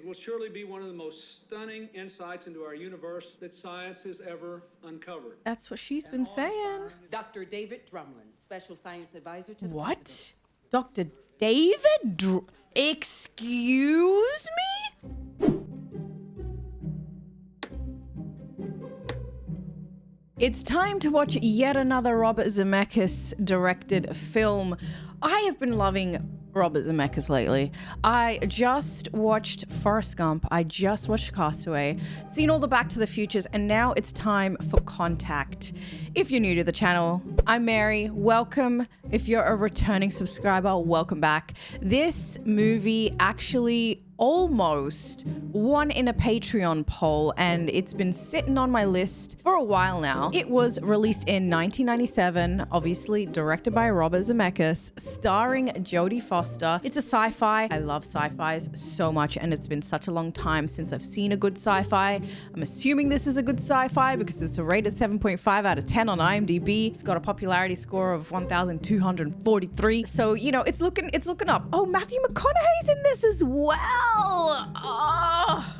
It will surely be one of the most stunning insights into our universe that science has ever uncovered. That's what she's been saying. Dr. David Drumlin, Special Science Advisor to the What? President. Dr. David Excuse me? It's time to watch yet another Robert Zemeckis directed film. I have been loving Robert Zemeckis lately. I just watched Forrest Gump. I just watched Castaway, seen all the Back to the Futures, and now it's time for Contact. If you're new to the channel, I'm Mary. Welcome. If you're a returning subscriber, welcome back. This movie actually almost won in a Patreon poll, and it's been sitting on my list for a while now. It was released in 1997, obviously directed by Robert Zemeckis, starring Jodie Foster. It's a sci-fi. I love sci-fis so much, and it's been such a long time since I've seen a good sci-fi. I'm assuming this is a good sci-fi because it's a rated 7.5 out of 10 on IMDb. It's got a popularity score of 1,243. So, you know, it's looking up. Oh, Matthew McConaughey's in this as well. Oh,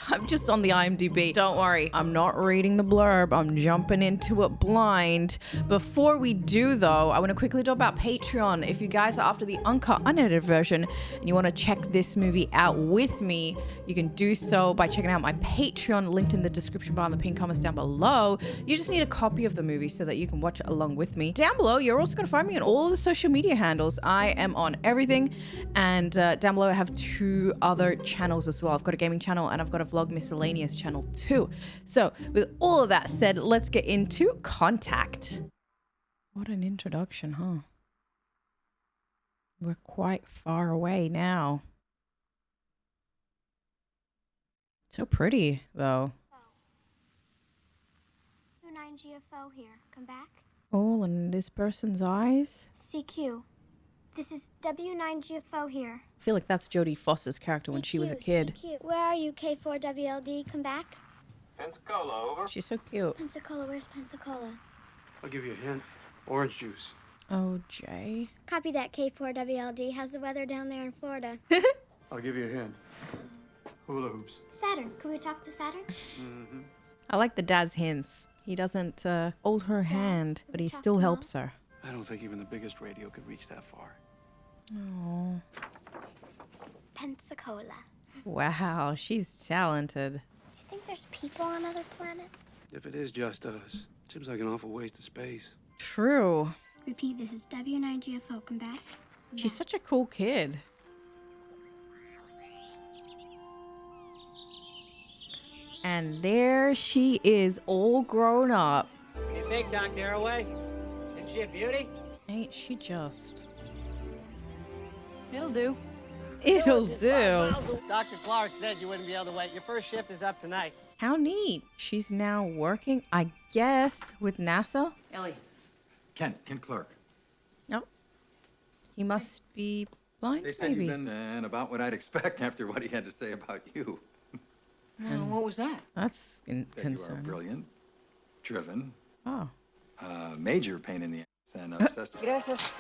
I'm just on the IMDb. Don't worry, I'm not reading the blurb. I'm jumping into it blind. Before we do, though, I want to quickly talk about Patreon. If you guys are after the uncut, unedited version and you want to check this movie out with me, you can do so by checking out my Patreon, linked in the description bar and the pinned comments down below. You just need a copy of the movie so that you can watch it along with me. Down below, you're also going to find me on all the social media handles. I am on everything. And down below, I have two other channels as well. I've got a gaming channel and I've got a vlog miscellaneous channel too. So with all of that said, let's get into Contact. What an introduction, huh? We're quite far away now. So pretty though. U9GFO here. Come back. All in this person's eyes. CQ. This is W9GFO here. I feel like that's Jodie Foster's character when she was a kid. CQ. Where are you, K4WLD? Come back. Pensacola, over. She's so cute. Pensacola, where's Pensacola? I'll give you a hint. Orange juice. Oh, Jay. Copy that, K4WLD. How's the weather down there in Florida? I'll give you a hint. Hula hoops. Saturn. Can we talk to Saturn? Mm-hmm. I like the dad's hints. He doesn't hold her hand, but he talk still to helps her. I don't think even the biggest radio could reach that far. Oh, Pensacola. wow, she's talented. Do you think there's people on other planets? If it is just us, seems like an awful waste of space. True. Repeat, this is W9GFO. Come back. She's such a cool kid. And there she is, all grown up. What do you think, Dr. Arroway? Isn't she a beauty? Ain't she just? It'll do. It'll do. Dr. Clark said you wouldn't be able to wait. Your first shift is up tonight. How neat. She's now working, I guess, with NASA? Ellie. Kent Clark. Nope. He must be blind, They said maybe. you've been and about what I'd expect after what he had to say about you. What was that? That's That you are concerning. brilliant, driven, Oh. major pain in the ass, and obsessed. Gracias.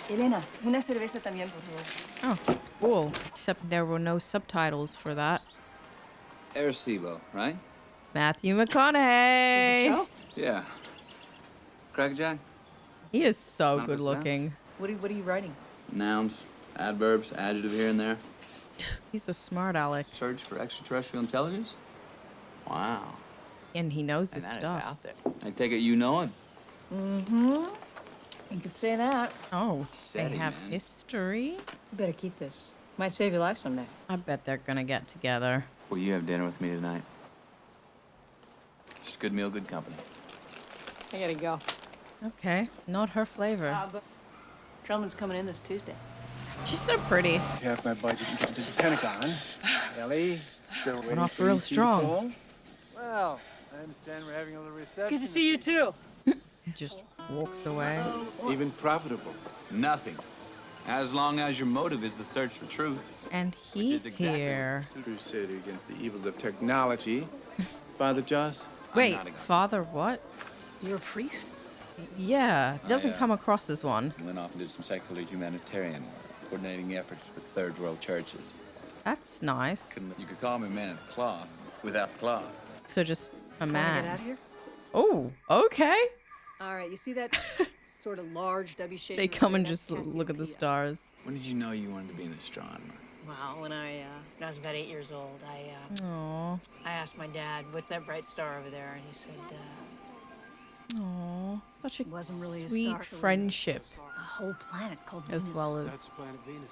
Elena, una cerveza también, por favor. Oh, cool. Except there were no subtitles for that. Arecibo, right? Matthew McConaughey. Show? Yeah. Crackjack? He is so Not good this looking. What are you writing? Nouns, adverbs, adjective here and there. He's a smart aleck. Search for extraterrestrial intelligence? Wow. And he knows And his that is stuff. out there. I take it you know him. Mm-hmm. You could say that. Oh, Steady, they have man. history? You better keep this. Might save your life someday. I bet they're gonna get together. Will you have dinner with me tonight? Just good meal, good company. I gotta go. Okay, not her flavor. But Trellman's coming in this Tuesday. She's so pretty. Half my budget to the Pentagon. Ellie, still waiting off for real you to strong. call? Well, I understand we're having a little reception. Good to see you too. Just walks away. Even profitable. Nothing. As long as your motive is the search for truth. And is he's exactly what here. Crusader against the evils of technology. Father Joss? Wait, not a guy. father what? You're a priest? Yeah, doesn't I, come across as one. Went off and did some secular humanitarian work, coordinating efforts with third world churches. That's nice. You could call me man in the cloth without the cloth. So just a Wanna man. get out of here? Oh, okay. All right, you see that sort of large W-shaped... They come and That's just look at the Cassiopeia. stars. When did you know you wanted to be an astronomer? Well, when I was about 8 years old, Aww. I asked my dad, "What's that bright star over there?" And he said, Aww. Such a Wasn't really a sweet star. friendship, A whole planet called as Venus. well as planet Venus.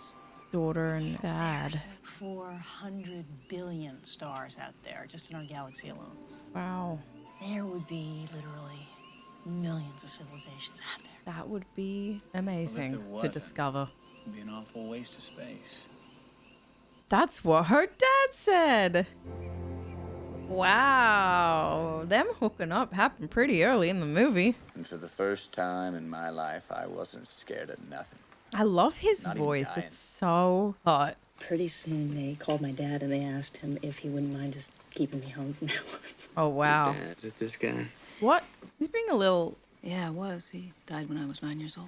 daughter and dad. 400 billion stars out there, just in our galaxy alone. Wow. There would be literally millions of civilizations out there. That would be amazing there to wasn't. discover. It'd be an awful waste of space. That's what her dad said. Wow. Them hooking up happened pretty early in the movie. And for the first time in my life, I wasn't scared of nothing. I love his Not even voice. dying. It's so hot. Pretty soon they called my dad and they asked him if he wouldn't mind just keeping me home from now on. Oh, wow. Is it this guy? What? He's being a little... Yeah, it was. He died when I was 9 years old.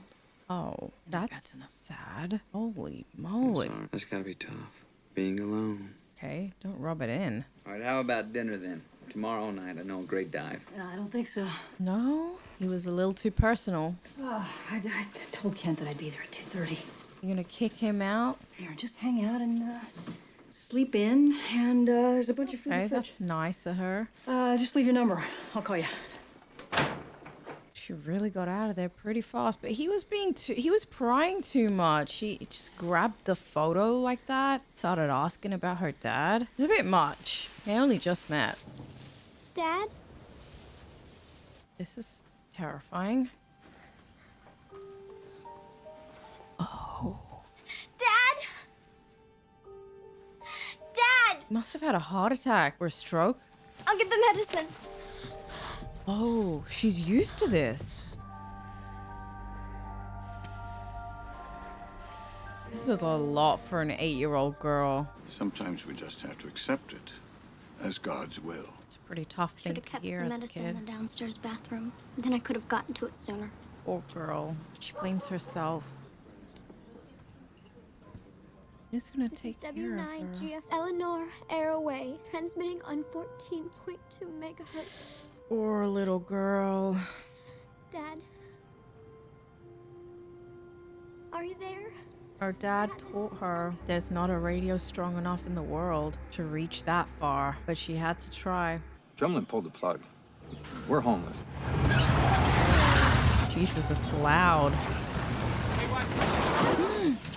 Oh, that's enough. sad. Holy moly. That's gotta be tough. Being alone. Okay, don't rub it in. All right, how about dinner then? Tomorrow night, I know a great dive. I don't think so. No, he was a little too personal. Oh, I told Kent that I'd be there at 2:30. You're gonna kick him out? Here, just hang out and sleep in. And there's a bunch of food in Okay, the fridge. that's nice of her. Just leave your number. I'll call you. She really got out of there pretty fast, but he was prying too much. He just grabbed the photo like that, started asking about her dad. It's a bit much. They only just met. Dad? This is terrifying. Oh, Dad? Dad! he must have had a heart attack or a stroke. I'll get the medicine. Oh, she's used to this. This is a lot for an 8-year-old girl. Sometimes we just have to accept it as God's will. It's a pretty tough thing Should have to kept hear some as a medicine kid. in the downstairs bathroom. Then I could have gotten to it sooner. Poor girl. She blames herself. Who's gonna This is take care of her? W9GF Eleanor Airway, transmitting on 14.2 megahertz. Poor little girl. Dad? Are you there? Her dad taught her there's not a radio strong enough in the world to reach that far, but she had to try. Drumlin pulled the plug. We're homeless. Jesus, it's loud.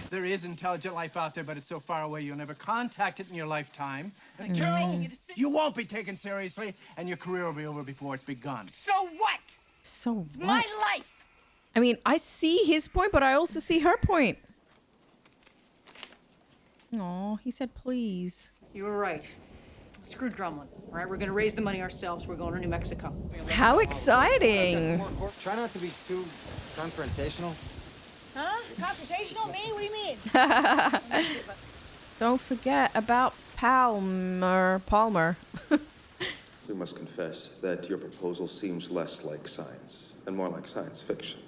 There is intelligent life out there, but it's so far away you'll never contact it in your lifetime. You won't be taken seriously, and your career will be over before it's begun. So what? So what? My life! I mean, I see his point, but I also see her point. Aw, he said please. You were right. Screw Drumlin. All right, we're gonna raise the money ourselves. We're going to New Mexico. How exciting! Try not to be too confrontational. Huh? Confrontational? Me? What do you mean? Don't forget about Palmer. We must confess that your proposal seems less like science and more like science fiction.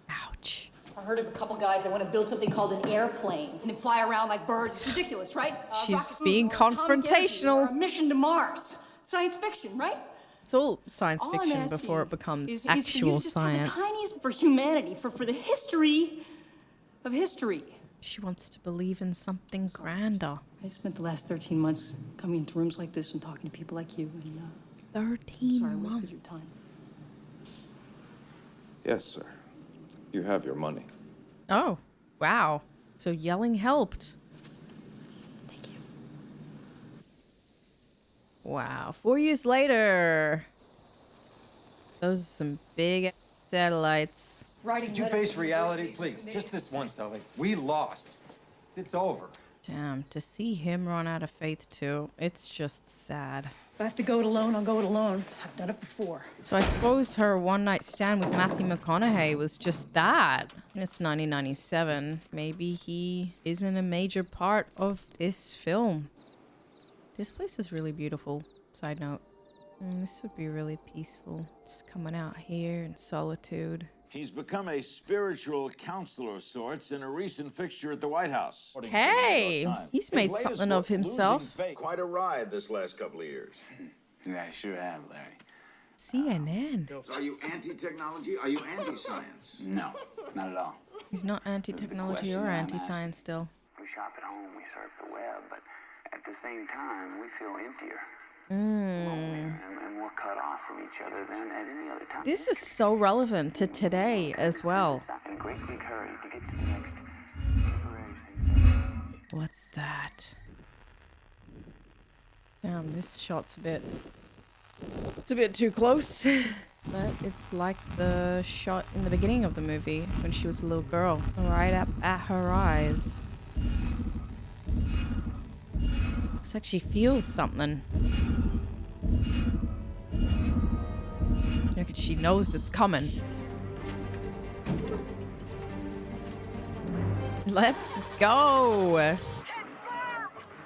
Ouch. I heard of a couple guys that want to build something called an airplane and then fly around like birds. It's ridiculous, right? She's rocket being boost or atomic energy or confrontational. a mission to Mars. Science fiction, right? It's all science All I'm fiction asking before it becomes is for you actual to just have science. the tiniest for humanity, for the history of history. She wants to believe in something grander. I spent the last 13 months coming into rooms like this and talking to people like you, and 13 sorry I months. wasted your time. Yes, sir. You have your money. Oh, wow. So yelling helped. Thank you. Wow. 4 years later. Those are some big satellites. Writing Could you letters face to reality, universities please? and Just this once, Ellie. We lost. It's over. Damn, to see him run out of faith too, it's just sad. If I have to go it alone, I'll go it alone. I've done it before. So I suppose her one-night stand with Matthew McConaughey was just that. And it's 1997. Maybe he isn't a major part of this film. This place is really beautiful. Side note. This would be really peaceful. Just coming out here in solitude. He's become a spiritual counselor of sorts and a recent fixture at the White House. Hey, he's made something of himself. Quite a ride this last couple of years. Yeah, I sure have, Larry. CNN. Are you anti-technology? Are you anti-science? No, not at all. He's not anti-technology or anti-science still. We shop at home, we surf the web, but at the same time, we feel emptier. And more cut off from each other than at any other time. This is so relevant to today as well. In a great big hurry to get to the next What's that? Damn, this shot's it's a bit too close. But it's like the shot in the beginning of the movie when she was a little girl, right up at her eyes. It's like she feels something. Look, she knows it's coming. Let's go.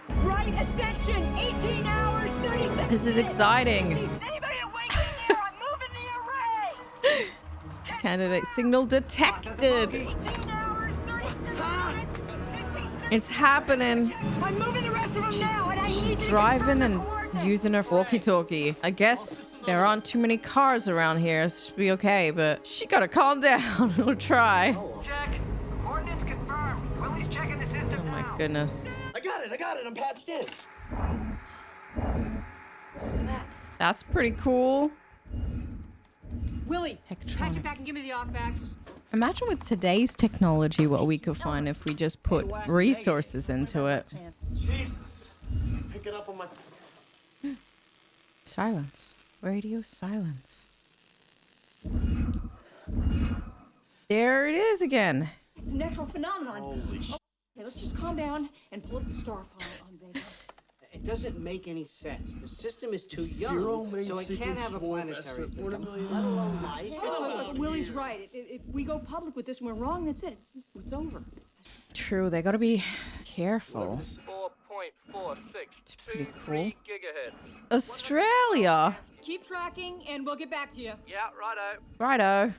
Right ascension, 18 hours, 30 seconds. This is exciting. Anybody awake in here? I'm moving the array. Candidate signal detected. 18 hours, 30 seconds. It's happening. I'm moving the rest of them now, and I need you She's to driving and coordinate. using her walkie-talkie. I guess there aren't too many cars around here, so it should be okay, but she gotta calm down. We'll try. Check. Coordinates confirmed. Willie's checking the system Oh my goodness. I got it. I'm patched in. That's pretty cool. Willie, patch Tektronix. it back and give me the off axis. Imagine with today's technology what we could find if we just put resources into it. Jesus. Pick it up on my... Silence. Radio silence. There it is again. It's a natural phenomenon. Holy shit. Okay, let's just calm down and pull up the star file on Vega. It doesn't make any sense. The system is too Zero young, main so it can't sequence have a swarm planetary S for 40 system, million let alone life. But Willie's right. If we go public with this and we're wrong, that's it. It's over. True, they gotta be careful. 4.46. It's pretty cool. Gigahertz. Australia. Keep tracking and we'll get back to you. Yeah, righto. Righto.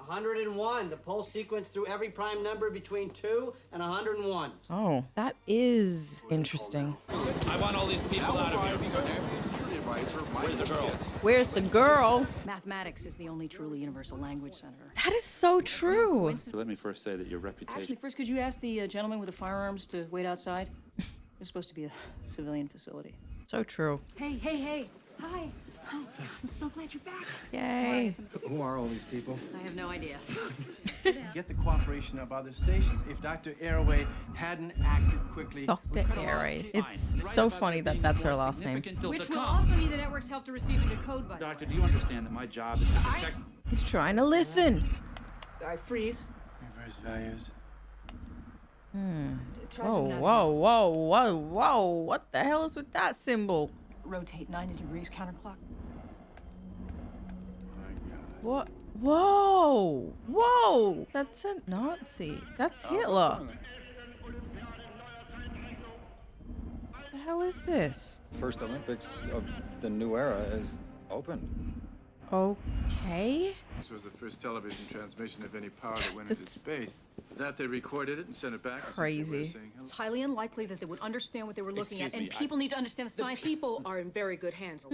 101. The pole sequence through every prime number between 2 and 101. Oh, that is interesting. I want all these people out of here. Where's the girl? Where's the girl? Mathematics is the only truly universal language, Senator. That is so true. Let me first say that your reputation... Actually, first, could you ask the gentleman with the firearms to wait outside? It's supposed to be a civilian facility. So true. Hey. Hi. Oh, I'm so glad you're back. Yay. Who are all these people? I have no idea. Get the cooperation of other stations. If Dr. Airway hadn't acted quickly... Dr. Airway. It's so funny that that's her last name. Which will also need the network's help to receive and decode by. Doctor, do you understand that my job is to protect... He's trying to listen. I freeze. Reverse values. Whoa. What the hell is with that symbol? Rotate 90 degrees counterclock. What? Whoa. That's a Nazi. That's Hitler. What the hell is this? First Olympics of the new era is open. Okay. This was the first television transmission of any power that went into space. That they recorded it and sent it back. Crazy. It's highly unlikely that they would understand what they were looking at, and Excuse me, people need to understand the science. People are in very good hands.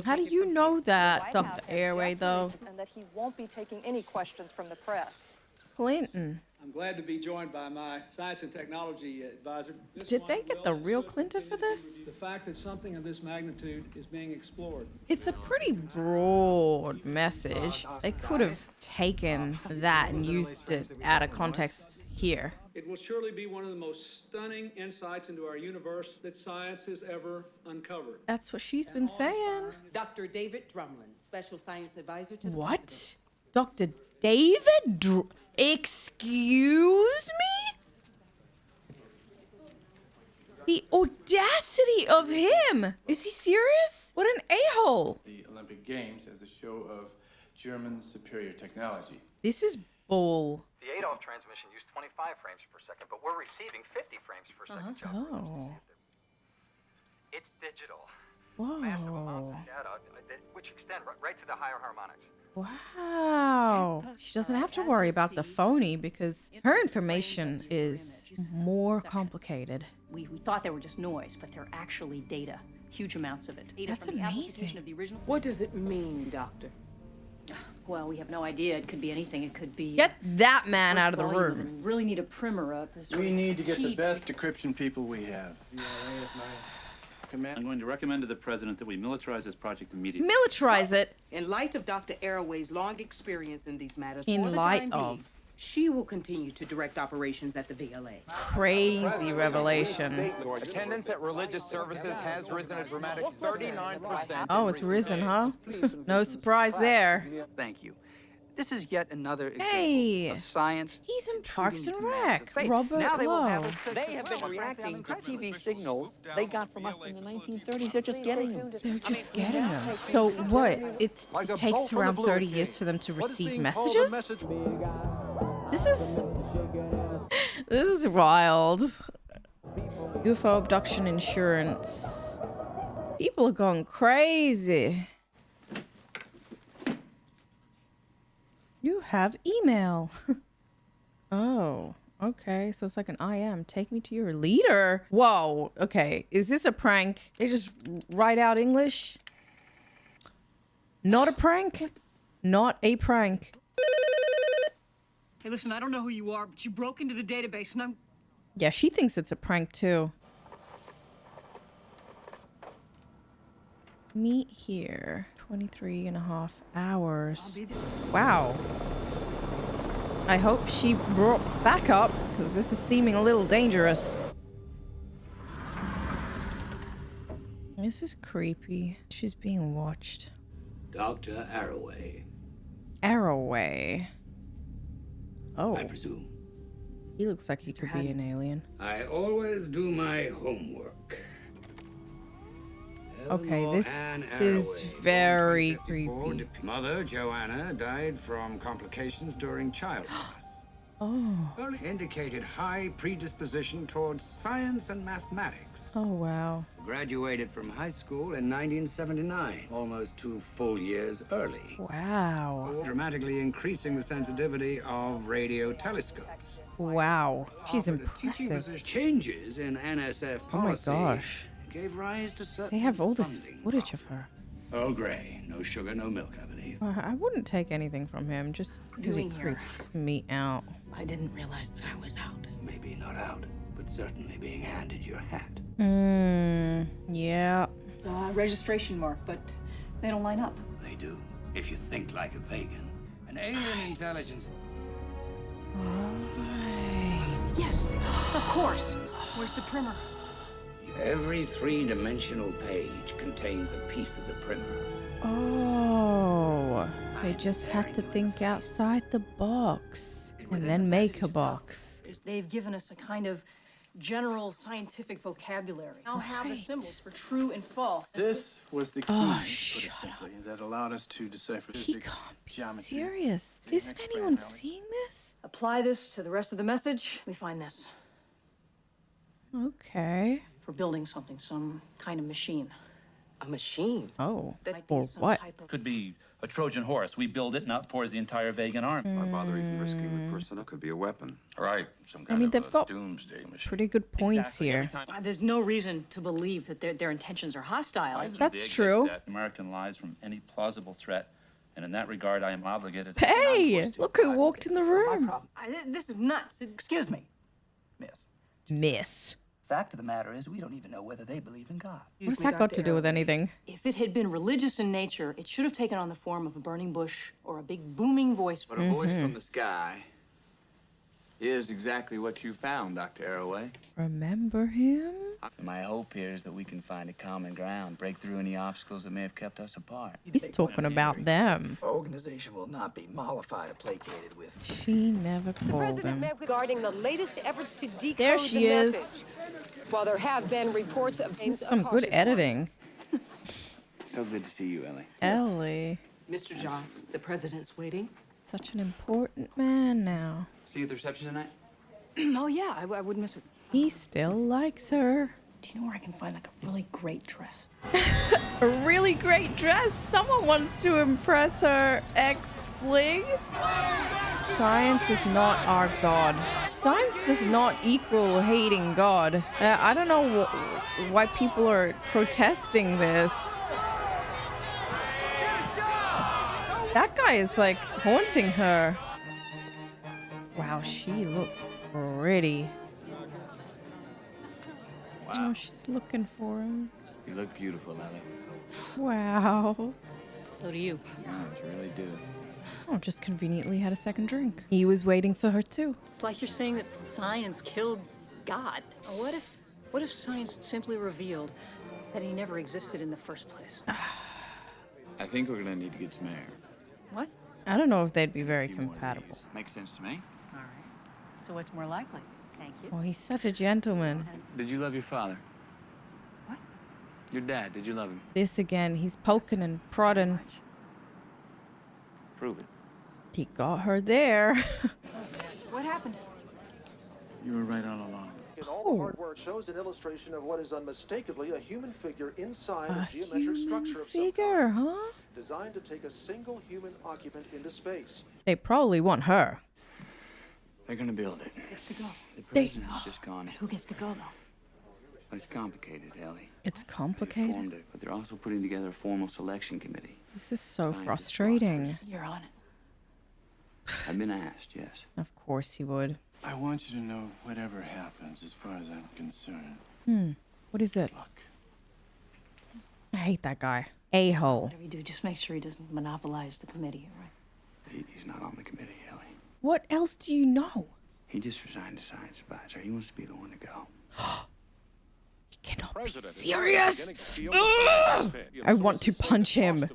How do you know that, Dr. Airway, though? And that he won't be taking any questions from the press. Clinton. I'm glad to be joined by my science and technology advisor. Did they get the real Clinton for this? The fact that something of this magnitude is being explored. It's a pretty broad message. They could have taken that and used it out of context here. It will surely be one of the most stunning insights into our universe that science has ever uncovered. That's what she's been saying. Dr. David Drumlin, Special Science Advisor to the What? Dr. David Excuse me? The audacity of him! Is he serious? What an a-hole! The Olympic Games as a show of German superior technology. This is bull. The Adolf transmission used 25 frames per second, but we're receiving 50 frames per second. Oh. It's digital. Massive amounts Whoa. of data, which extend right to the higher harmonics. Wow. She doesn't have to worry about the phony because her information is more complicated. We thought they were just noise, but they're actually data. Huge amounts of it. Data That's from the amazing. application of the original. What does it mean, Doctor? Well, we have no idea. It could be anything. It could be. Get that man out of the first volume. room. We really need a primer up. We need to get the best decryption people we have. I'm going to recommend to the president that we militarize this project immediately. Militarize it. In light of Dr. Arroway's long experience in these matters, In for the light time of. being, she will continue to direct operations at the VLA. Crazy revelation. Attendance at religious services has risen a dramatic 39%. Oh, it's risen, huh? No surprise there. Thank you. This is yet another example Hey, of science. he's in Parks and intruding into matters of Rec. faith. Robert Now they will have Lowe. a sense They of have been well, reacting to frankly, TV signals they got from us in the 1930s. They're just getting them. They're just getting them. So what? It takes around 30 years for them to receive messages? This is wild. UFO abduction insurance. People are going crazy. You have email. Oh, okay. So it's like an IM. Take me to your leader. Whoa. Okay. Is this a prank? They just write out English? Not a prank? Not a prank. Hey, listen, I don't know who you are, but you broke into the database, and I'm. Yeah, she thinks it's a prank too. Meet here. 23.5 hours. Wow. I hope she brought backup, because this is seeming a little dangerous. This is creepy. She's being watched. Dr. Arroway. Arroway. Oh. I presume. He looks like he could be an alien. I always do my homework. Okay, this is very creepy. Mother, Joanna, died from complications during childbirth. Oh. Early indicated high predisposition towards science and mathematics. Oh, wow. Graduated from high school in 1979, almost 2 full years early. Wow. Dramatically increasing the sensitivity of radio telescopes. Wow. She's Offered a teaching impressive. position. Changes in NSF Oh my policy gosh. gave rise to certain They have all this funding footage of her. Earl Grey, no sugar, no milk, I believe. I wouldn't take anything from him just because he Doing here. creeps me out. I didn't realize that I was out. Maybe not out, but certainly being handed your hat. Yeah. Registration mark, but they don't line up. They do, if you think like a vegan. An alien intelligence. Right. Yes, of course. Where's the primer? Every 3-dimensional page contains a piece of the primer. Oh. They just have to think outside the box and then make a box. They've given us a kind of general scientific vocabulary. Now have the symbols for true and false. This was the key, Oh, put it shut simply, that allowed us to decipher He physics, can't be geometry. serious. Isn't anyone seeing this? Apply this to the rest of the message. We find this. Okay. For building something, some kind of machine. A machine? Oh. That might Or be some what? type of- Could be a Trojan horse. We build it and out pours the entire vegan army. Why bother even risking the personnel? Could be a weapon. Right, some I kind mean, of they've a got doomsday machine. pretty good points here. There's no reason to believe that their intentions are hostile. That's true. That American lies from any plausible threat, and in that regard, I am obligated. Hey, look who walked in the room. This is nuts. Excuse me, miss. Miss. Fact of the matter is, we don't even know whether they believe in God. What's that got to do with anything? If it had been religious in nature, it should have taken on the form of a burning bush or a big booming voice. But a voice from the sky is exactly what you found, Dr. Arroway. Remember him? My hope here is that we can find a common ground, break through any obstacles that may have kept us apart. He's talking about them. Our organization will not be mollified or placated with. She never The called president him. met regarding the latest efforts to decode There she the is. message. While there have been reports of This is some good editing. So good to see you, Ellie. Ellie. Mr. Joss, the president's waiting. Such an important man now. See you at the reception tonight? Oh, yeah, I wouldn't miss it. He still likes her. Do you know where I can find like a really great dress? A really great dress? Someone wants to impress her ex-fling? Science is not our god. Science does not equal hating God. I don't know why people are protesting this. That guy is like haunting her. Wow, she looks pretty. Wow. Oh, she's looking for him. You look beautiful, Ellie. Wow. So do you. Yeah, you really do. Oh, just conveniently had a second drink. He was waiting for her too. It's like you're saying that science killed God. Or what if science simply revealed that he never existed in the first place? I think we're gonna need to get some air. What? I don't know if they'd be very compatible. Makes sense to me. All right. So what's more likely? Thank you. Oh, he's such a gentleman. Did you love your father? What? Your dad, did you love him? This again, he's poking and prodding. Prove it. He got her there. What happened? You were right all along. In all the hard work shows an illustration of what is unmistakably a human figure inside a geometric structure of some Figure, kind, huh? designed to take a single human occupant into space. They probably want her. They're gonna build it. Who gets to go? The president's just gone. Who gets to go though? It's complicated, Ellie. It's They complicated. formed it, but they're also putting together a formal selection committee. This is so Scientists, frustrating. You're on it. I've been asked, yes. Of course he would. I want you to know whatever happens, as far as I'm concerned. What is it? I hate that guy. A-hole. Whatever you do, just make sure he doesn't monopolize the committee, all right? He's not on the committee, Ellie. What else do you know? He just resigned as science advisor. He wants to be the one to go. He cannot be serious. Ugh! I want to punch him.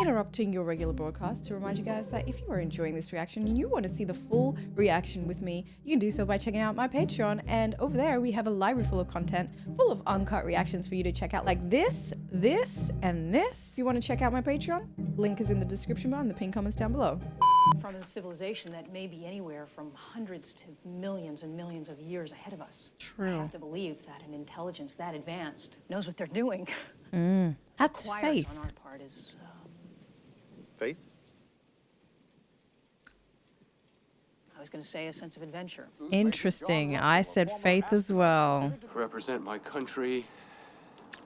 Interrupting your regular broadcast to remind you guys that if you are enjoying this reaction and you want to see the full reaction with me, you can do so by checking out my Patreon. And over there, we have a library full of content, full of uncut reactions for you to check out, like this, and this. If you want to check out my Patreon, link is in the description bar and the pinned comments down below. From a civilization that may be anywhere from hundreds to millions and millions of years ahead of us. True. I have to believe that an intelligence that advanced knows what they're doing. That's Required faith. on our part is Faith? I was going to say a sense of adventure. Interesting. I said faith as well. Represent my country.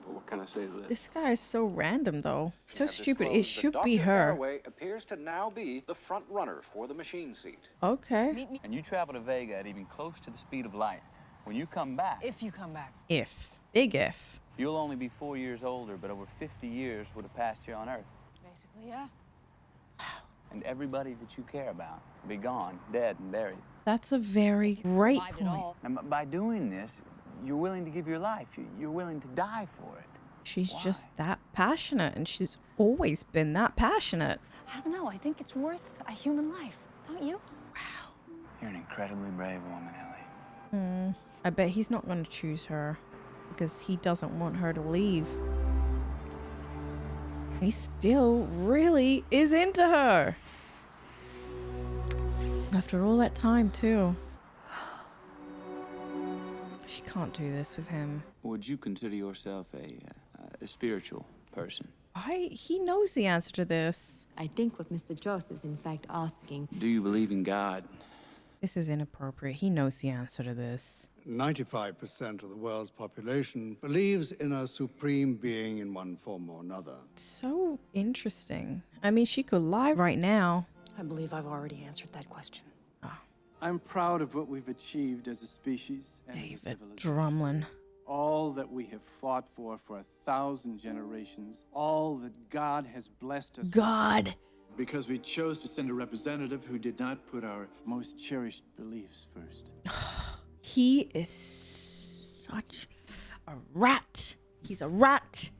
But what can I say to this? This guy is so random, though. So stupid. It should be her. Appears to now be the front runner for the machine seat. Okay. And you travel to Vega at even close to the speed of light. When you come back, If you come back. If. Big if. you'll only be 4 years older, but over 50 years would have passed here on Earth. Basically, yeah. And everybody that you care about will be gone, dead and buried. That's a very great point. And by doing this, you're willing to give your life. You're willing to die for it. She's just that passionate, and she's always been that passionate. I don't know. I think it's worth a human life. Don't you? You're an incredibly brave woman, Ellie. I bet he's not going to choose her because he doesn't want her to leave. He still really is into her. After all that time, too. She can't do this with him. Would you consider yourself a spiritual person? He knows the answer to this. I think what Mr. Jost is in fact asking. Do you believe in God? This is inappropriate. He knows the answer to this. 95% of the world's population believes in a supreme being in one form or another. So interesting. I mean, she could lie right now. I believe I've already answered that question. I'm proud of what we've achieved as a species and as a David civilization. Drumlin. All that we have fought for 1,000 generations. All that God has blessed us with. God! Because we chose to send a representative who did not put our most cherished beliefs first. He is such a rat. He's a rat.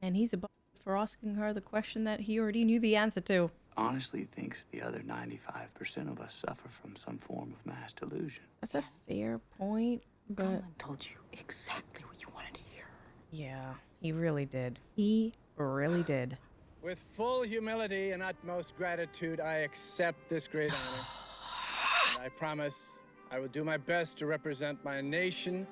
And he's a b*** for asking her the question that he already knew the answer to. Honestly thinks the other 95% of us suffer from some form of mass delusion. That's a fair point, but... Drumlin told you exactly what you wanted to hear. Yeah, he really did. He really did. With full humility and utmost gratitude, I accept this great honor. And I promise I will do my best to represent my nation,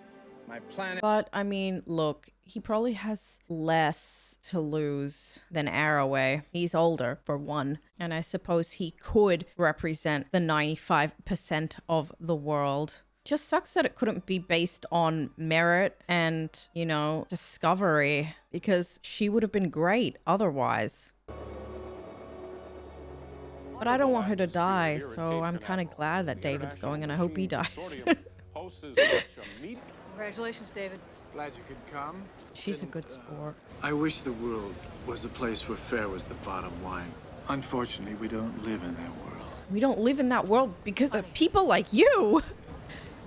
my planet. But, I mean, look, he probably has less to lose than Arroway. He's older, for one. And I suppose he could represent the 95% of the world. Just sucks that it couldn't be based on merit and, you know, discovery. Because she would have been great otherwise. But I don't want her to die, so I'm kind of glad that David's going, and I hope he dies. Congratulations, David. Glad you could come. She's a good sport. I wish the world was a place where fair was the bottom line. Unfortunately, we don't live in that world. We don't live in that world because of people like you.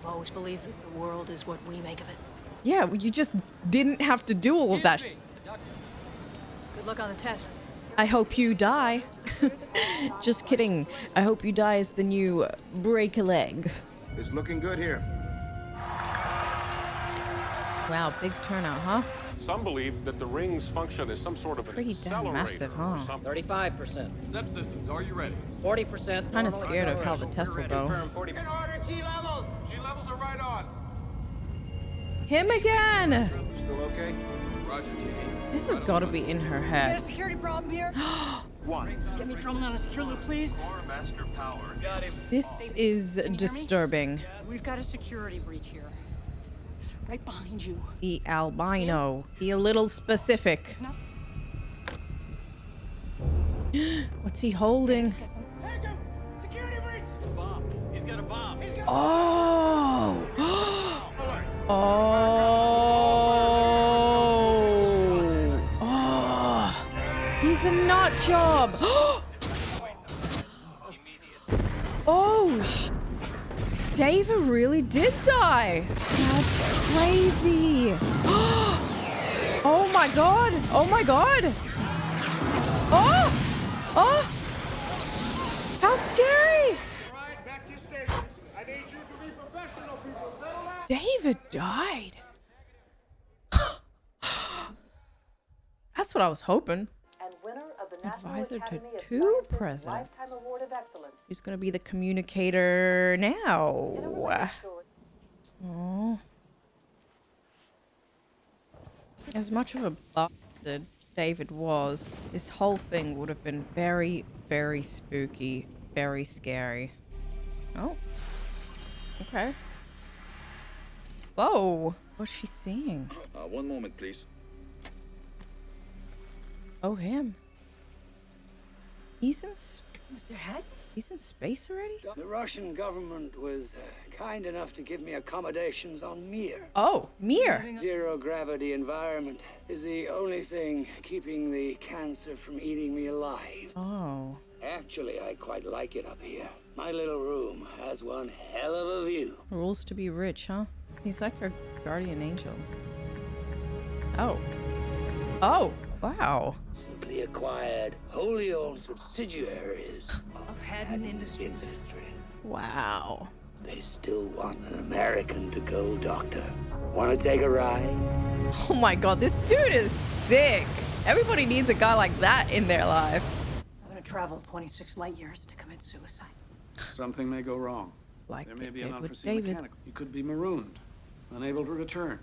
I've always believed that the world is what we make of it. Yeah, well, you just didn't have to do all of that. Good luck on the test. I hope you die. Just kidding. I hope you die as the new break a leg. It's looking good here. Wow, big turnout, huh? Some believe that the ring's function is some sort of an Pretty damn accelerator massive, huh? 35%. Step systems, are you ready? 40%. Kind of scared of how the test will go. In order, G levels. G levels are right on. Him again! Still okay? Roger, T. This has got to be in her Got a head. security problem here? One. Get me Drummond on a secure loop, please. Master power. Got him. This is disturbing. We've got a security breach here. Right behind you. The albino. Be a little specific. What's he holding? Take him! Security breach! Bomb. He's got a bomb. Oh! Oh! He's a nut job! Oh, David really did die! That's crazy! Oh my god! Oh my god! Oh! Oh! How scary! I need you to be professional, people. Settle down. David died. That's what I was hoping. And winner of the National Advisor to Academy of 2 Sciences presidents. Lifetime Award of Excellence. Who's gonna be the communicator now? Oh. As much of a bastard David was, this whole thing would have been very, very spooky, very scary. Oh. Okay. Whoa. What's she seeing? One moment, please. Oh, him. He's in... Mr. Head? He's in space already? The Russian government was kind enough to give me accommodations on Mir. Oh, Mir. Zero-gravity environment is the only thing keeping the cancer from eating me alive. Oh. Actually, I quite like it up here. My little room has one hell of a view. Rules to be rich, huh? He's like our guardian angel. Oh. Oh, wow. Simply acquired wholly owned subsidiaries Of Haddon Industries. Wow. They still want an American to go, Doctor. Want to take a ride? Oh my god, this dude is sick. Everybody needs a guy like that in their life. I'm gonna travel 26 light years to commit suicide. Something may go wrong. Like there may it be did an with unforeseen David. mechanical. You could be marooned, unable to return.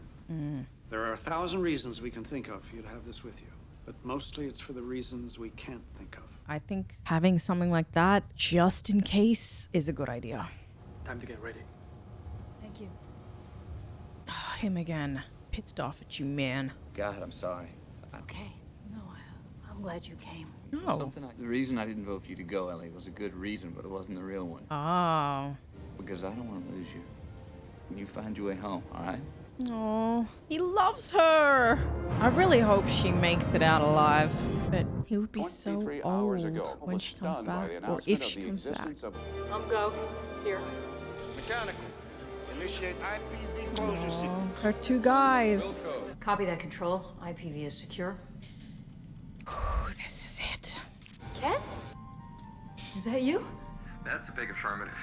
There are 1,000 reasons we can think of for you to have this with you, but mostly it's for the reasons we can't think of. I think having something like that, just in case, is a good idea. Time to get ready. Thank you. Him again. Pissed off at you, man. God, I'm sorry. It's okay. No, I'm glad you came. No. The reason I didn't vote for you to go, Ellie, was a good reason, but it wasn't the real one. Oh. Because I don't want to lose you. When you find your way home, all right? Oh, he loves her. I really hope she makes it out alive. But he would be so old when she comes back, or if she comes back. Go. Here. Mechanical. Initiate IPV closure Oh, sequence. her 2 guys. Copy that, Control. IPV is secure. Ooh, this is it. Ken? Is that you? That's a big affirmative.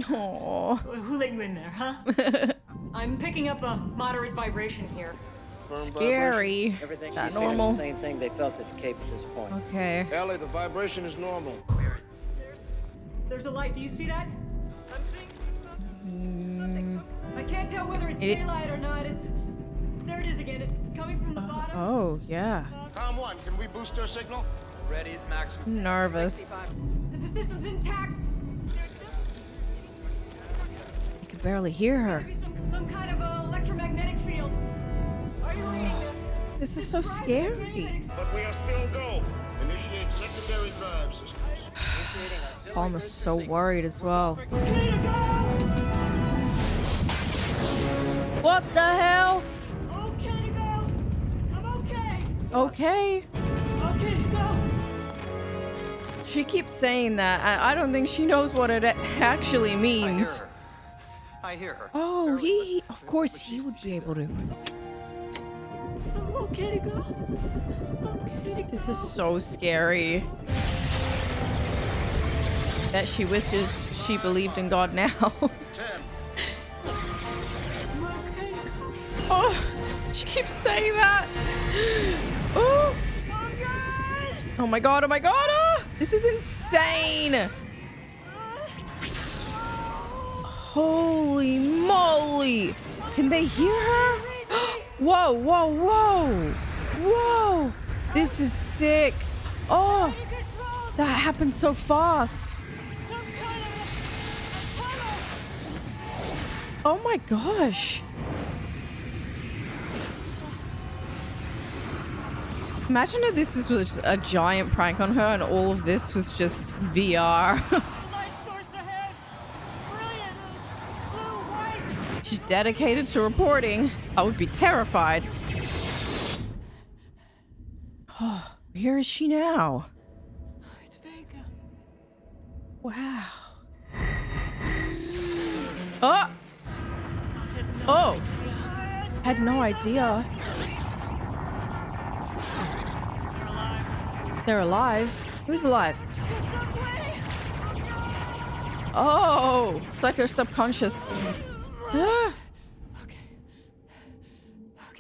Oh. Who let you in there, huh? I'm picking up a moderate vibration here. Scary. Everything That she's feeling normal? the same thing they felt at the Cape at this point. Okay. Ellie, the vibration is normal. There's a light. Do you see that? I'm seeing. I can't tell whether it's daylight or not. There it is again. It's coming from the bottom. Oh, yeah. Com 1, can we boost our signal? Ready at maximum. I'm nervous. The system's intact. I could barely hear her. Maybe some kind of electromagnetic field. Are you reading this? This is so scary. But we are still go. Initiate secondary drive systems. Palmer's so worried as well. What the hell? Okay to go. I'm okay. Okay. Okay to go. She keeps saying that. I don't think she knows what it actually means. I hear her. Oh, he of course he would be able to. I'm okay to go. Okay to This is so scary. That she wishes she believed in God now. Oh, she keeps saying that. Oh. Oh my god, oh my god. Oh, this is insane. Holy moly. Can they hear her? Whoa, whoa, whoa. Whoa. This is sick. Oh, that happened so fast. Oh my gosh. Imagine if this was a giant prank on her and all of this was just VR. She's dedicated to reporting. I would be terrified. Oh, where is she now? It's Vega. Wow. Oh! Oh! Had no idea. They're alive. Who's alive? Oh! It's like her subconscious. Ah.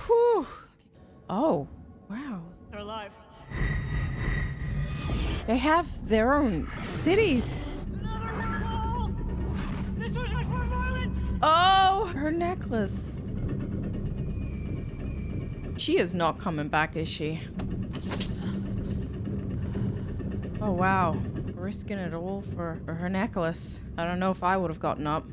Whew. Oh, wow. They're alive. They have their own cities. This was much more violent. Oh, her necklace. She is not coming back, is she? Oh, wow. Risking it all for her necklace. I don't know if I would have gotten up.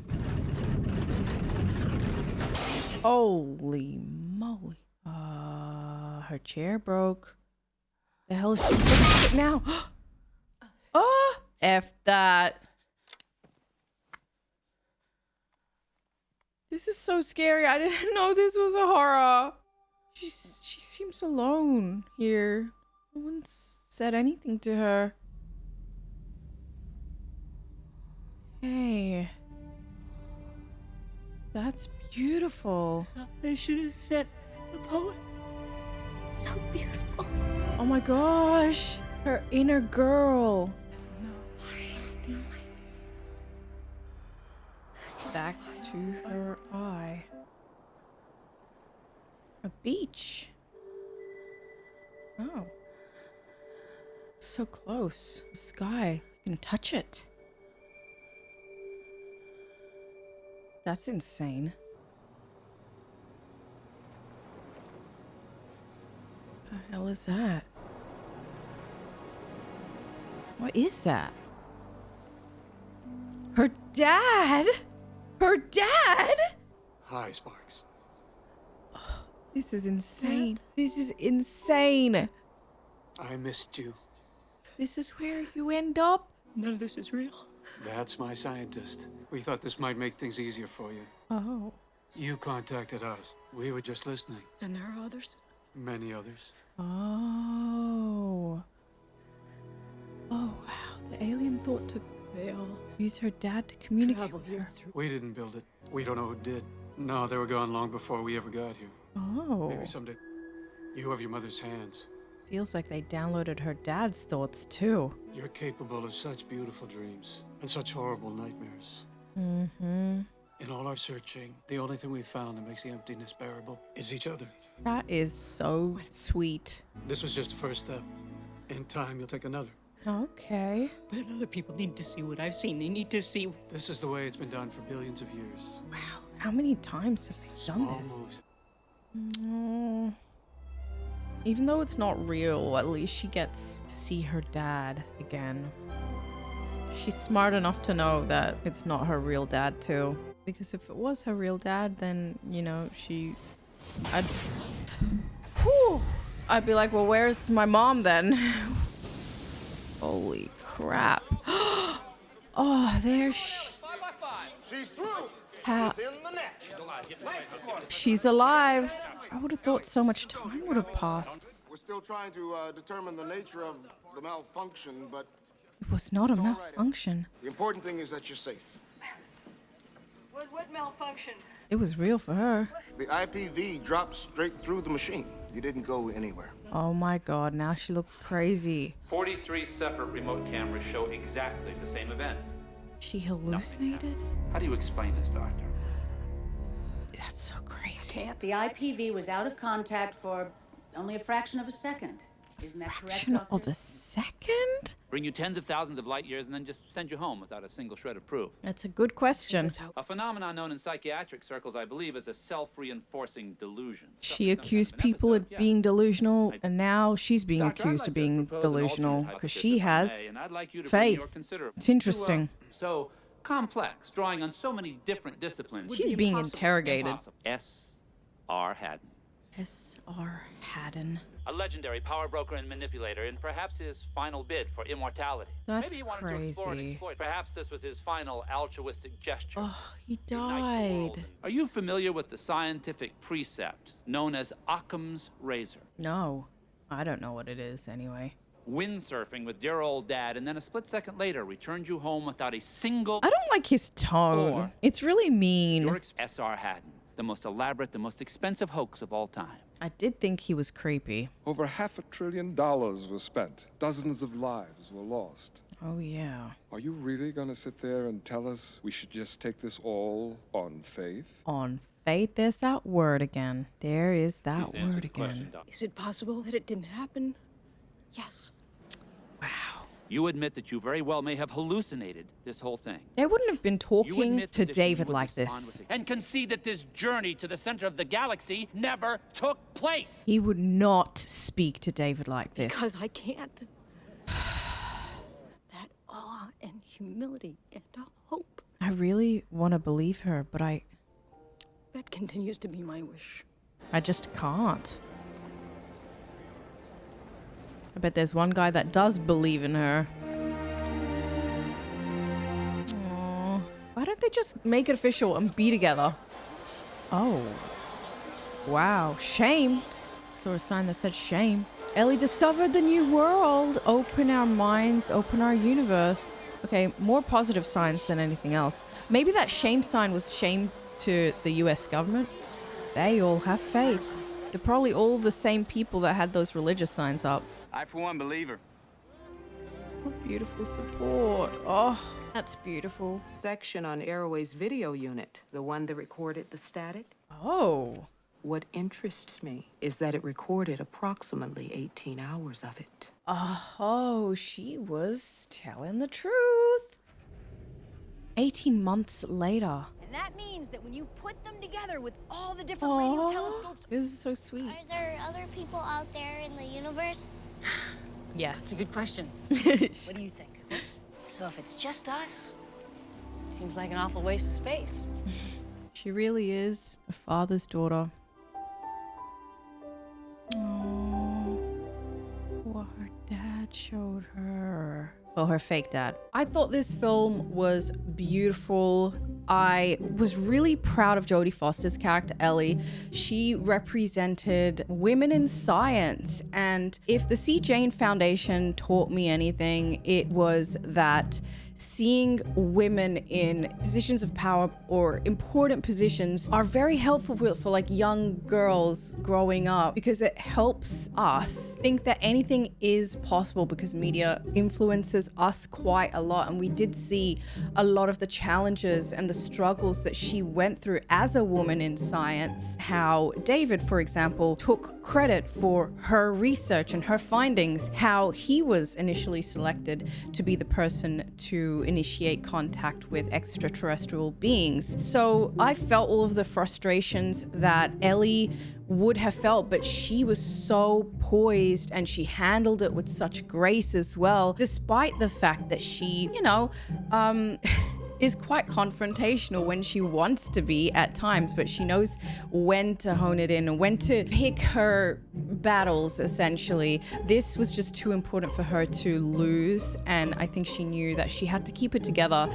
Holy moly. Her chair broke. The hell is she supposed to sit now? Oh, F that. This is so scary. I didn't know this was a horror. She seems alone here. No one's said anything to her. Hey. That's beautiful. I should have said the poem. So beautiful. Oh my gosh. Her inner girl. Back to her eye. A beach. Oh. So close. The sky. You can touch it. That's insane. What the hell is that? What is that? Her dad? Her dad? Hi, Sparks. Oh, this is insane. This is insane. I missed you. This is where you end up? None of this is real. That's my scientist. We thought this might make things easier for you. Oh. You contacted us. We were just listening. And there are others? Many others. Oh. Oh, wow. The alien thought to use her dad to communicate with her. We didn't build it. We don't know who did. No, they were gone long before we ever got here. Oh. Maybe someday you have your mother's hands. Feels like they downloaded her dad's thoughts too. You're capable of such beautiful dreams and such horrible nightmares. Mm-hmm. In all our searching, the only thing we found that makes the emptiness bearable is each other. That is so sweet. This was just the first step. In time, you'll take another. Okay. But other people need to see what I've seen. They need to see. This is the way it's been done for billions of years. Wow. How many times have they done this? Mm. Even though it's not real, at least she gets to see her dad again. She's smart enough to know that it's not her real dad too. Because if it was her real dad, then, you know, I'd be like, well, where's my mom then? Holy crap. Oh, there She's through. How? She's in the net. She's alive. She's alive. I would have thought so much time would have passed. We're still trying to determine the nature of the malfunction, but It was not a malfunction. the important thing is that you're safe. What malfunction? It was real for her. The IPV dropped straight through the machine. You didn't go anywhere. Oh my god, now she looks crazy. 43 separate remote cameras show exactly the same event. She hallucinated? How do you explain this, Doctor? That's so crazy. The IPV was out of contact for only a fraction of a second. Isn't that correct, Fraction Doctor? of a second? Bring you tens of thousands of light years and then just send you home without a single shred of proof. That's a good question. A phenomenon known in psychiatric circles, I believe, as a self-reinforcing delusion. She accused people of being delusional, and now she's being accused of being delusional because she has faith. It's interesting. So complex, drawing on so many different disciplines. She's being interrogated. S.R. Haddon. S.R. Haddon. A legendary power broker and manipulator in perhaps his final bid for immortality. That's Maybe he wanted to explore and crazy. exploit. Perhaps this was his final altruistic gesture. Oh, he died. Are you familiar with the scientific precept known as Occam's razor? No, I don't know what it is anyway. Windsurfing with dear old dad, and then a split second later returned you home without a single... I don't like his tone. Or- It's really mean. S.R. Haddon, the most elaborate, the most expensive hoax of all time. I did think he was creepy. Over $500 billion was spent. Dozens of lives were lost. Oh, yeah. Are you really gonna sit there and tell us we should just take this all on faith? On faith, there's that word again. There is that Please answer word the question, again. Is it possible that it didn't happen? Yes. Wow. You admit that you very well may have hallucinated this whole thing. They wouldn't have been You talking admit to as if you David would like respond this. with it. And concede that this journey to the center of the galaxy never took place. He would not speak to David like this. Because I can't. That awe and humility and hope. I really want to believe her, but That continues to be my wish. I just can't. I bet there's one guy that does believe in her. Aww. Why don't they just make it official and be together? Oh. Wow. Shame. Saw a sign that said shame. Ellie discovered the new world. Open our minds, open our universe. Okay, more positive signs than anything else. Maybe that shame sign was shame to the US government. They all have faith. They're probably all the same people that had those religious signs up. I, for one, believe her. What beautiful support. Oh, that's beautiful. Section on Airway's video unit, the one that recorded the static. Oh. What interests me is that it recorded approximately 18 hours of it. Oh, she was telling the truth. 18 months later. And that means that when you put them together with all the different radio Aw, telescopes... this is so sweet. Are there other people out there in the universe? Yes. That's a good question. What do you think? So if it's just us, it seems like an awful waste of space. She really is a father's daughter. Oh, what her dad showed her. Well, her fake dad. I thought this film was beautiful. I was really proud of Jodie Foster's character, Ellie. She represented women in science. And if the C. Jane Foundation taught me anything, it was that seeing women in positions of power or important positions are very helpful for like young girls growing up, because it helps us think that anything is possible, because media influences us quite a lot. And we did see a lot of the challenges and the struggles that she went through as a woman in science. How David, for example, took credit for her research and her findings, how he was initially selected to be the person to initiate contact with extraterrestrial beings. So I felt all of the frustrations that Ellie would have felt, but she was so poised and she handled it with such grace as well, despite the fact that she, is quite confrontational when she wants to be at times, but she knows when to hone it in and when to pick her battles, essentially. This was just too important for her to lose, and I think she knew that she had to keep it together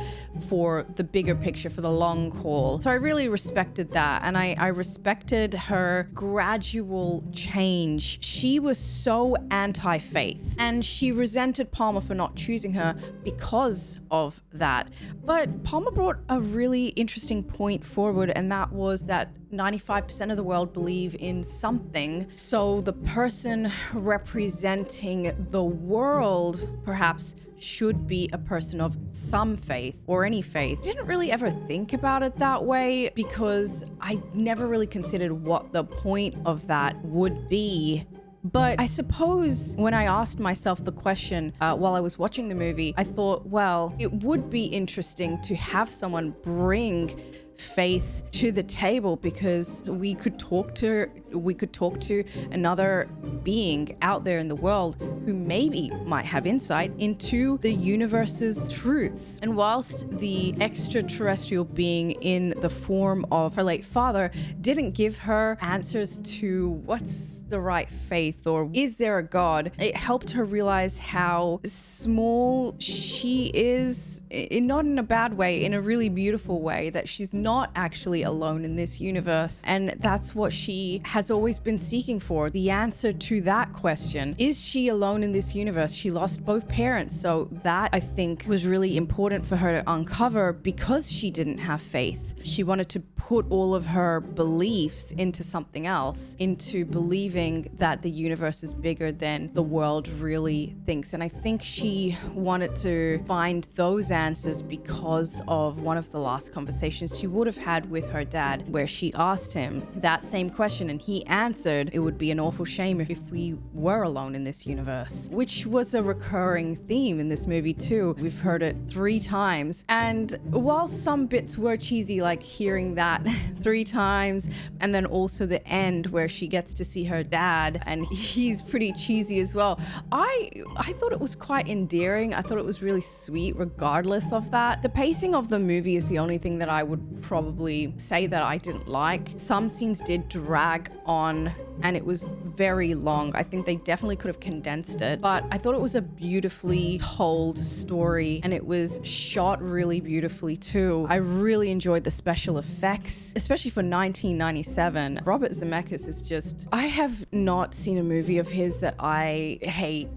for the bigger picture, for the long haul. So I really respected that, and I respected her gradual change. She was so anti-faith, and she resented Palmer for not choosing her because of that. But Palmer brought a really interesting point forward, and that was that 95% of the world believe in something. So the person representing the world perhaps should be a person of some faith or any faith. I didn't really ever think about it that way, because I never really considered what the point of that would be. But I suppose when I asked myself the question while I was watching the movie, I thought, well, it would be interesting to have someone bring faith to the table, because we could talk to another being out there in the world who maybe might have insight into the universe's truths. And whilst the extraterrestrial being in the form of her late father didn't give her answers to what's the right faith or is there a God, it helped her realize how small she is, not in a bad way, in a really beautiful way, that she's not actually alone in this universe. And that's what she has always been seeking for, the answer to that question. Is she alone in this universe? She lost both parents, so that, I think, was really important for her to uncover, because she didn't have faith. She wanted to put all of her beliefs into something else, into believing that the universe is bigger than the world really thinks. And I think she wanted to find those answers because of one of the last conversations she would have had with her dad, where she asked him that same question, and he answered, it would be an awful shame if we were alone in this universe, which was a recurring theme in this movie too. We've heard it 3 times, and while some bits were cheesy, like hearing that 3 times, and then also the end where she gets to see her dad and he's pretty cheesy as well, I thought it was quite endearing. I thought it was really sweet regardless of that. The pacing of the movie is the only thing that I would probably say that I didn't like. Some scenes did drag on and it was very long. I think they definitely could have condensed it, but I thought it was a beautifully told story, and it was shot really beautifully too. I really enjoyed the special effects, especially for 1997. Robert Zemeckis is just, I have not seen a movie of his that I hate.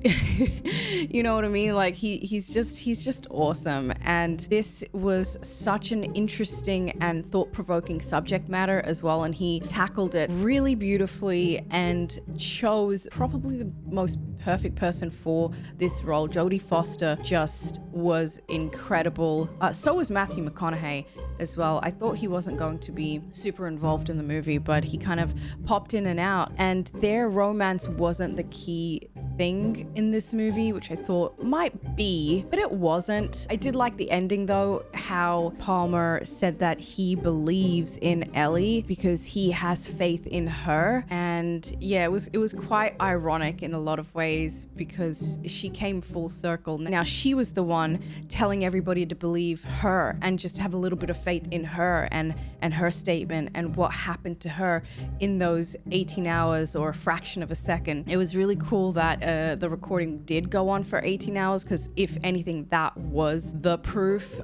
You know what I mean? Like he's just awesome. And this was such an interesting and thought-provoking subject matter as well, and he tackled it really beautifully and chose probably the most perfect person for this role. Jodie Foster just was incredible. So was Matthew McConaughey as well. I thought he wasn't going to be super involved in the movie, but he kind of popped in and out, and their romance wasn't the key thing in this movie, which I thought might be, but it wasn't. I did like the ending though, how Palmer said that he believes in Ellie because he has faith in her. And yeah, it was quite ironic in a lot of ways, because she came full circle. Now she was the one telling everybody to believe her and just have a little bit of faith in her and her statement and what happened to her in those 18 hours or a fraction of a second. It was really cool that the recording did go on for 18 hours, because if anything, that was the proof.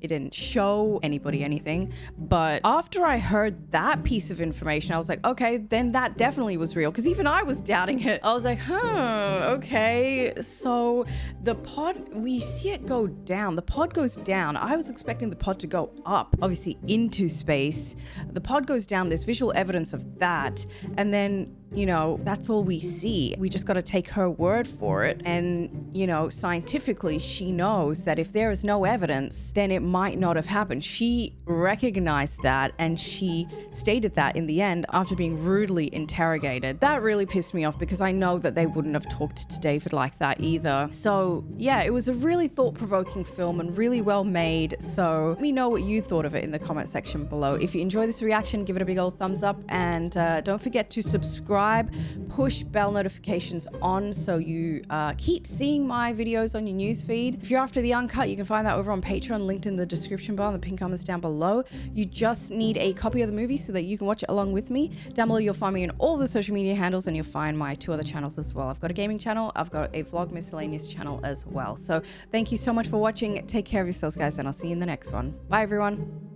It didn't show anybody anything. But after I heard that piece of information, I was like, okay, then that definitely was real. Because even I was doubting it. I was like, okay. So the pod, we see it go down. The pod goes down. I was expecting the pod to go up, obviously into space. The pod goes down. There's visual evidence of that. And then, you know, that's all we see. We just got to take her word for it. And, you know, scientifically, she knows that if there is no evidence, then it might not have happened. She recognized that, and she stated that in the end after being rudely interrogated. That really pissed me off because I know that they wouldn't have talked to David like that either. So yeah, it was a really thought-provoking film and really well made. So let me know what you thought of it in the comment section below. If you enjoy this reaction, give it a big old thumbs up, and don't forget to subscribe. Push bell notifications on so you keep seeing my videos on your newsfeed. If you're after the uncut, you can find that over on Patreon, linked in the description bar, and the pin comments down below. You just need a copy of the movie so that you can watch it along with me. Down below, you'll find me in all the social media handles, and you'll find my 2 other channels as well. I've got a gaming channel, I've got a vlog miscellaneous channel as well. So thank you so much for watching. Take care of yourselves, guys, and I'll see you in the next one. Bye, everyone.